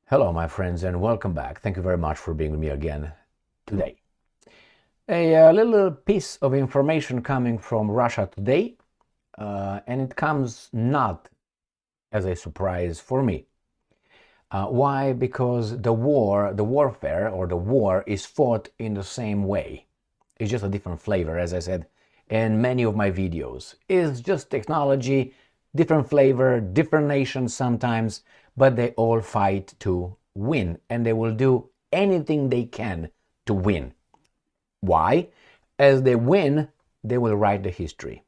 Hello, my friends, and welcome back. Thank you very much for being with me again today. A little piece of information coming from Russia today, and it comes not as a surprise for me. Why? Because the warfare, or the war is fought in the same way. It's just a different flavor, as I said in many of my videos. It's just technology, different flavor, different nations sometimes, but they all fight to win, and they will do anything they can to win. Why? As they win, they will write the history.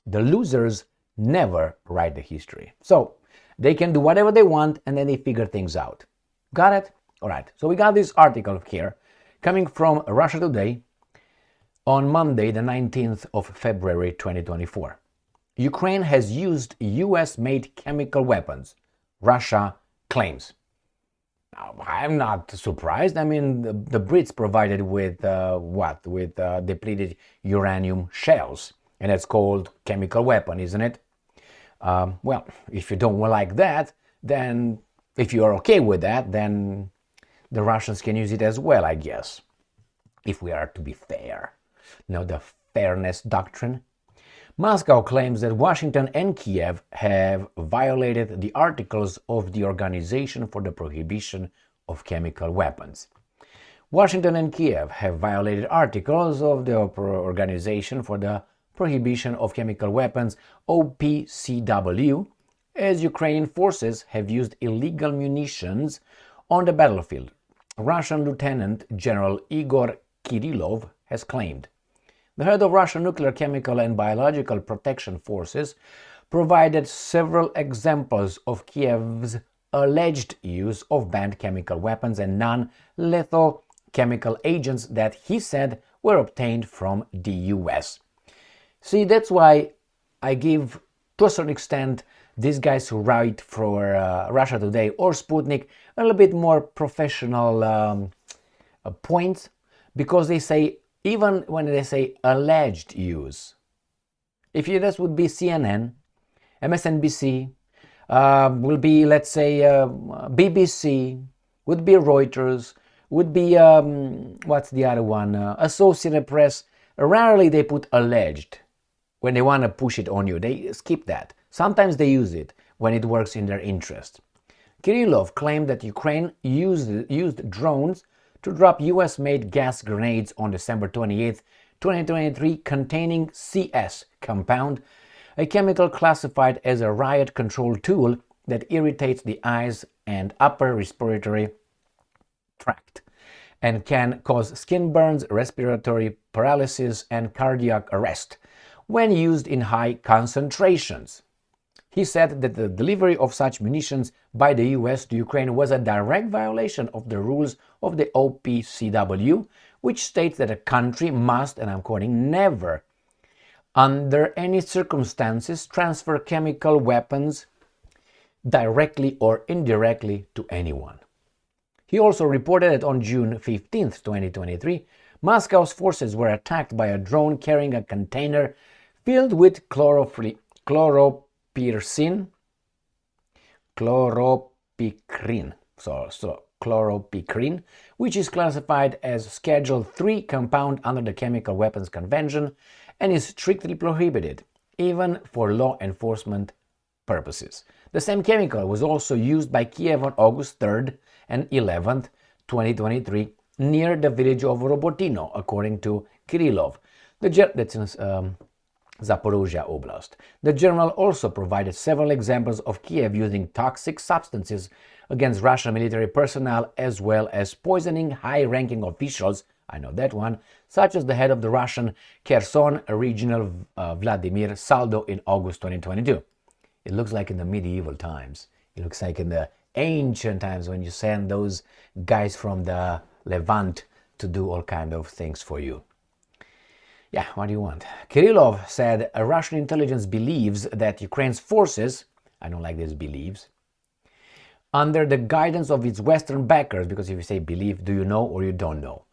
The losers never write the history. So they can do whatever they want, and then they figure things out. Got it? All right. So we got this article here coming from Russia Today on Monday, the 19th of February 2024. Ukraine has used US-made chemical weapons, Russia claims. Now, I'm not surprised. I mean, the Brits provided with what? With depleted uranium shells, and it's called chemical weapon, isn't it? Well, if you don't like that, then if you are okay with that, then the Russians can use it as well, I guess, if we are to be fair. Now, the fairness doctrine. Moscow claims that Washington and Kiev have violated the articles of the Organization for the Prohibition of Chemical Weapons. Washington and Kiev have violated articles of the Organization for the Prohibition of Chemical Weapons, OPCW, as Ukrainian forces have used illegal munitions on the battlefield, Russian Lieutenant General Igor Kirillov has claimed. The head of Russian Nuclear, Chemical and Biological Protection Forces provided several examples of Kiev's alleged use of banned chemical weapons and non-lethal chemical agents that he said were obtained from the US. See, that's why I give, to a certain extent, these guys who write for Russia Today or Sputnik a little bit more professional points, because they say, even when they say alleged use, if you, this would be CNN, MSNBC, will be, let's say, BBC, would be Reuters, would be, what's the other one, Associated Press. Rarely they put alleged when they want to push it on you. They skip that. Sometimes they use it when it works in their interest. Kirillov claimed that Ukraine used drones to drop US-made gas grenades on December 28, 2023, containing CS compound, a chemical classified as a riot control tool that irritates the eyes and upper respiratory tract and can cause skin burns, respiratory paralysis, and cardiac arrest when used in high concentrations. He said that the delivery of such munitions by the US to Ukraine was a direct violation of the rules of the OPCW, which states that a country must, and I'm quoting, never, under any circumstances, transfer chemical weapons directly or indirectly to anyone. He also reported that on June 15, 2023, Moscow's forces were attacked by a drone carrying a container filled with chloropicrin, which is classified as Schedule 3 compound under the Chemical Weapons Convention and is strictly prohibited, even for law enforcement purposes. The same chemical was also used by Kiev on August 3rd and 11th, 2023, near the village of Robotino, according to Kirillov. That's in Zaporozhye Oblast. The general also provided several examples of Kiev using toxic substances against Russian military personnel, as well as poisoning high-ranking officials, I know that one, such as the head of the Russian Kherson regional Vladimir Saldo in August 2022. It looks like in the medieval times. It looks like in the ancient times when you send those guys from the Levant to do all kind of things for you. Yeah, what do you want? Kirillov said Russian intelligence believes that Ukraine's forces, I don't like this believes, under the guidance of its Western backers, because if you say believe, do you know or you don't know,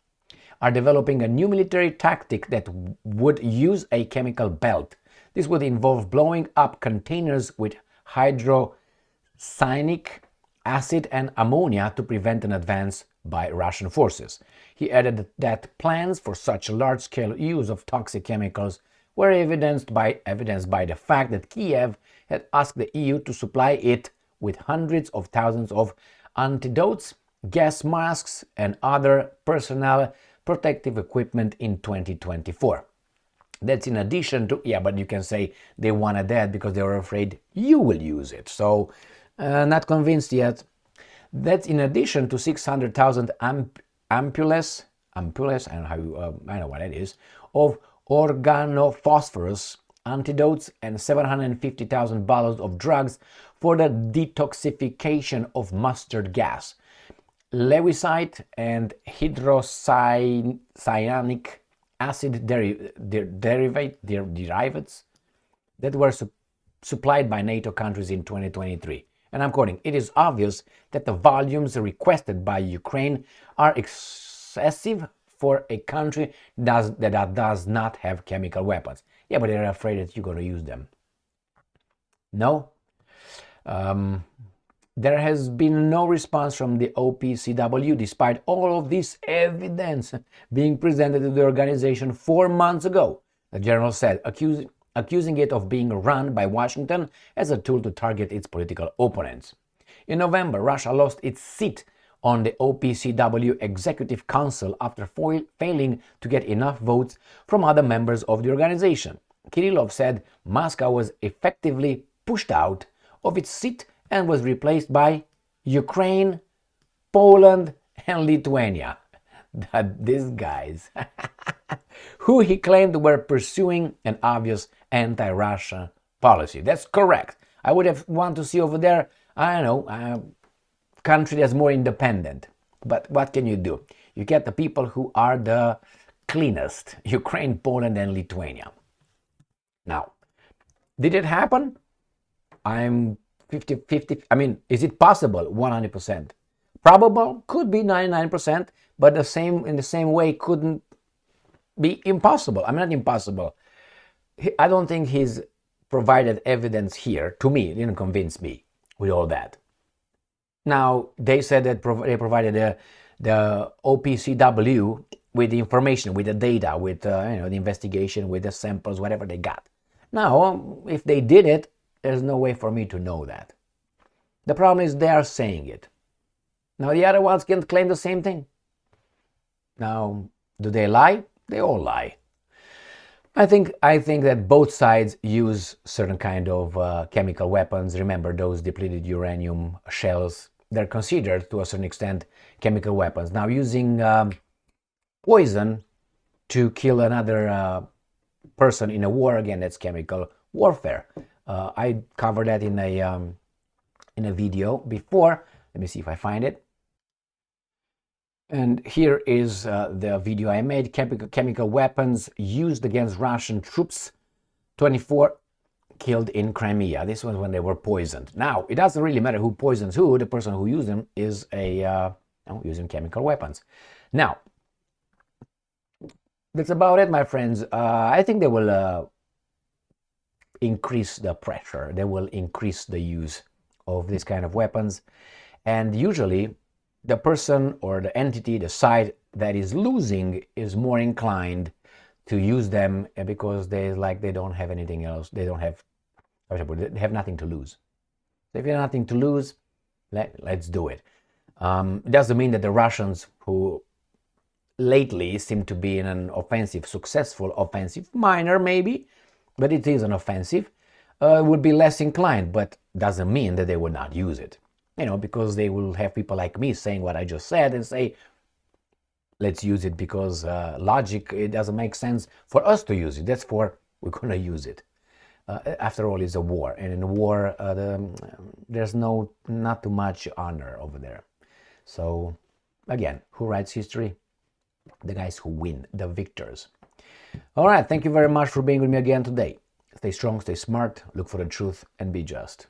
are developing a new military tactic that would use a chemical belt. This would involve blowing up containers with hydrocyanic acid and ammonia to prevent an advance by Russian forces. He added that plans for such a large-scale use of toxic chemicals were evidenced by the fact that Kiev had asked the EU to supply it with hundreds of thousands of antidotes, gas masks, and other personal protective equipment in 2024. That's in addition to, yeah, but you can say they wanted that because they were afraid you will use it. So, not convinced yet. That's in addition to 600,000 ampoules, I don't know how I know what it is, of organophosphorus antidotes and 750,000 bottles of drugs for the detoxification of mustard gas, lewisite and hydrocyanic acid derivatives that were supplied by NATO countries in 2023. And I'm quoting, "It is obvious that the volumes requested by Ukraine are excessive for a country that does not have chemical weapons." Yeah, but they're afraid that you're going to use them. No? There has been no response from the OPCW despite all of this evidence being presented to the organization 4 months ago, the general said, accusing it of being run by Washington as a tool to target its political opponents. In November, Russia lost its seat on the OPCW Executive Council after failing to get enough votes from other members of the organization. Kirillov said Moscow was effectively pushed out of its seat and was replaced by Ukraine, Poland, and Lithuania. These guys, who he claimed were pursuing an obvious anti-Russia policy. That's correct. I would have wanted to see over there, I don't know, a country that's more independent. But what can you do? You get the people who are the cleanest, Ukraine, Poland, and Lithuania. Now, did it happen? I'm 50-50. I mean, is it possible? 100%. Probable? Could be 99%, but in the same way couldn't be impossible. I mean, not impossible. I don't think he's provided evidence here. To me, it didn't convince me with all that. Now, they said that they provided the OPCW with the information, with the data, with the investigation, with the samples, whatever they got. Now, if they did it, there's no way for me to know that. The problem is they are saying it. Now the other ones can claim the same thing. Now, do they lie? They all lie. I think that both sides use certain kind of chemical weapons. Remember those depleted uranium shells? They're considered to a certain extent chemical weapons. Now using poison to kill another person in a war, again, that's chemical warfare. I covered that in a video before. Let me see if I find it. And here is the video I made, chemical weapons used against Russian troops, 24 killed in Crimea. This was when they were poisoned. Now, it doesn't really matter who poisons who. The person who used them is using chemical weapons. Now, that's about it, my friends. I think they will increase the pressure. They will increase the use of this kind of weapons. And usually, the person or the entity, the side that is losing, is more inclined to use them because they don't have anything else. They have nothing to lose. So if you have nothing to lose, let's do it. It doesn't mean that the Russians, who lately seem to be in an successful offensive, minor maybe, but it is an offensive, would be less inclined, but doesn't mean that they would not use it. Because they will have people like me saying what I just said and say, let's use it because logic, it doesn't make sense for us to use it. We're going to use it. After all, it's a war. And in a war, there's not too much honor over there. So, again, who writes history? The guys who win, the victors. All right, thank you very much for being with me again today. Stay strong, stay smart, look for the truth, and be just.